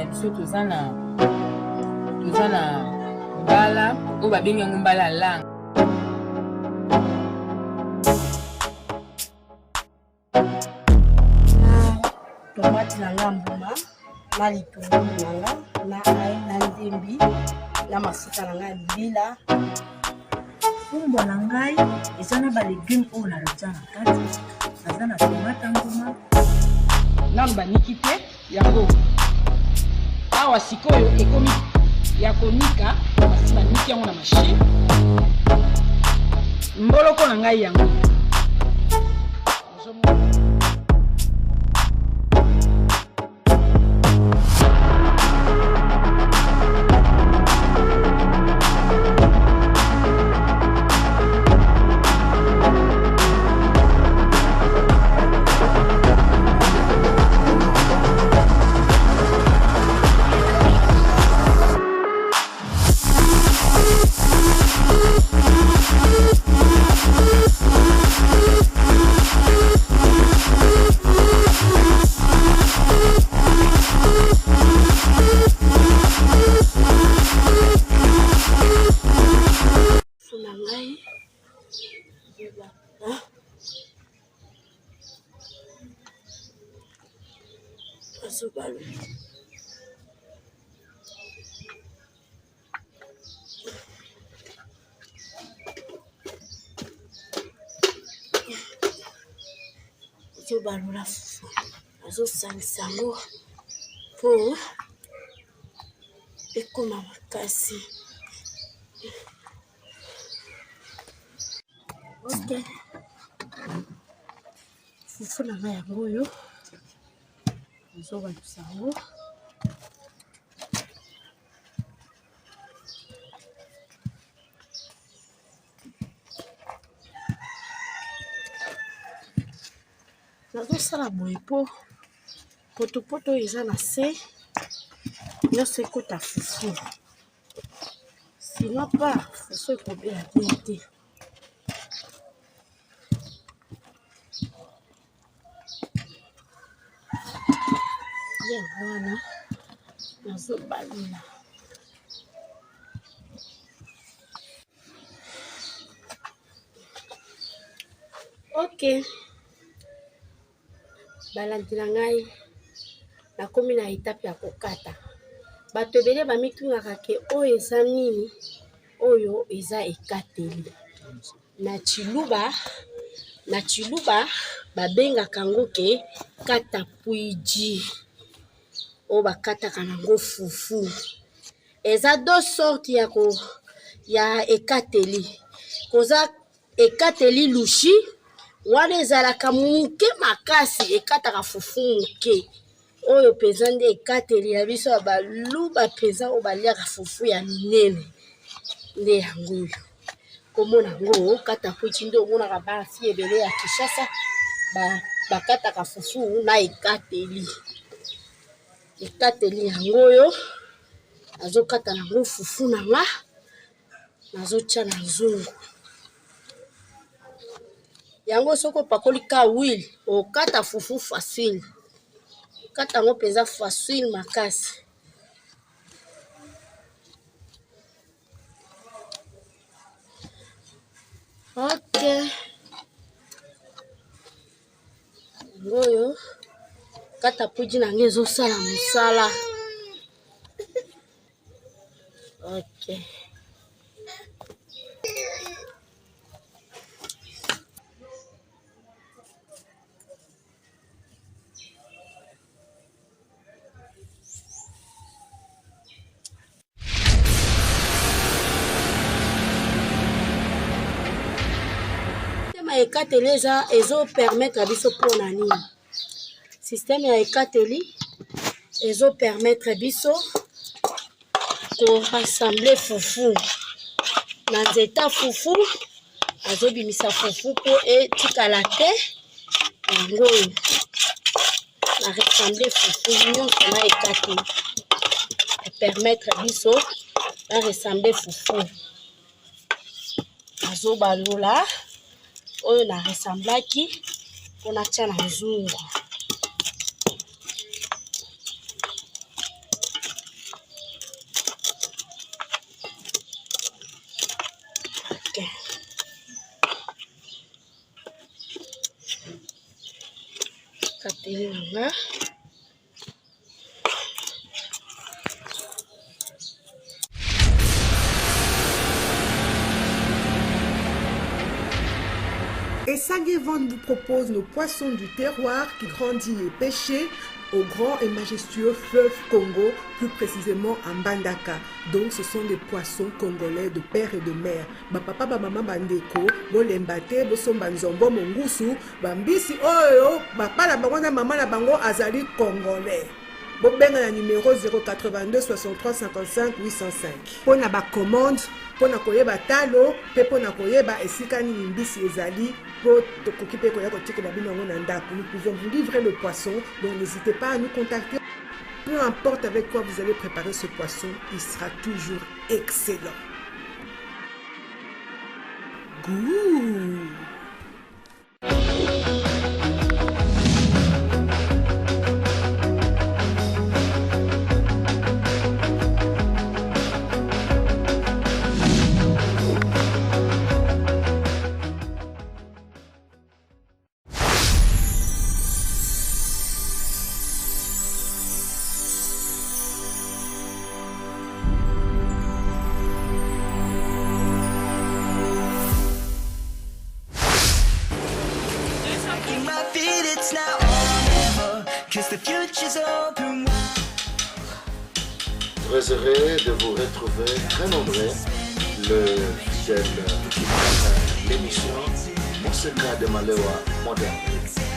na biso tozana mbala oyo babengi yango mbala lang. Tomate na ngambuma na litungulu nanga na ai na ndembi na mafuta na ngai bila. Fumbwa na ngai eza na ba légumes oyo na rotia na kati. Aza na tomate nguma Namba niki te yango. Awa sikoyo ekomi ya konika basi baniki yango na machine. Mboloko na ngai yango. Balula fufu azosalisa yango mpo ekoma makasi. Ok, fufu na ngai yango oyo azobalisa yango nazosala boye po potopoto eza na se nyonso ekota fufu, sino pa fufu ekobela bien te. Yango wana nazobalula ok. Balandi na ngai nakomi na etape ya kokata. Bato ebele bamitungaka ke oyo eza nini, oyo eza ekateli. Na chiluba babengaka yango ke kata puiji oyo bakataka nango fufu. Eza deux sortes ya ekateli. Koza ekateli lushi wana ezalaka muke makasi ekataka fufu muke. Oyo peza nde ekateli ya biso ya baluba peza oyo baliaka fufu ya minene nde yango oyo. Komona yango kata puiji nde omonaka basi ebele ya Kinshasa bakataka fufu na ekateli. Ekateli yango oyo azokata nango fufu na nga nazotia na nzungu. Yango soko pakoli ka huile okata fufu facile. Kata yango peza facile makasi. Ok. Ngoyo kata puiji na nge ezosala mosala. Ok. Ekateli ezo permettre biso pona nini? Système ya ekateli ezo permettre biso ko rassembler fufu. Na nzeta fufu azobimisa fufu po etikala te. Yango na rassembler fufu nyonso na ekateli. Permettre biso na rassembler fufu. Azobalula oyo na ressemblaki pona tia na nzungu. Katelinga. Et Sagevon vous propose nos poissons du terroir qui grandit et pêchés au grand et majestueux fleuve Congo, plus précisément en Mbandaka. Donc ce sont des poissons congolais de père et de mère. Ba papa ba maman bandeko, bo lembate, bo somba nzombo mongusu, bambisi oyo, papa la bango na maman la bango azali congolais. Bo benga na numéro 082 63 55 805. Pona ba commande, pona koyeba talo, pe pona koyeba esika ni mbisi ezali. Nous pouvons vous livrer le poisson, donc n'hésitez pas à nous contacter. Peu importe avec quoi vous allez préparer ce poisson, il sera toujours excellent. Goût! Très heureux de vous retrouver très nombreux, le fidèle l'émission Monseigneur de Malewa moderne.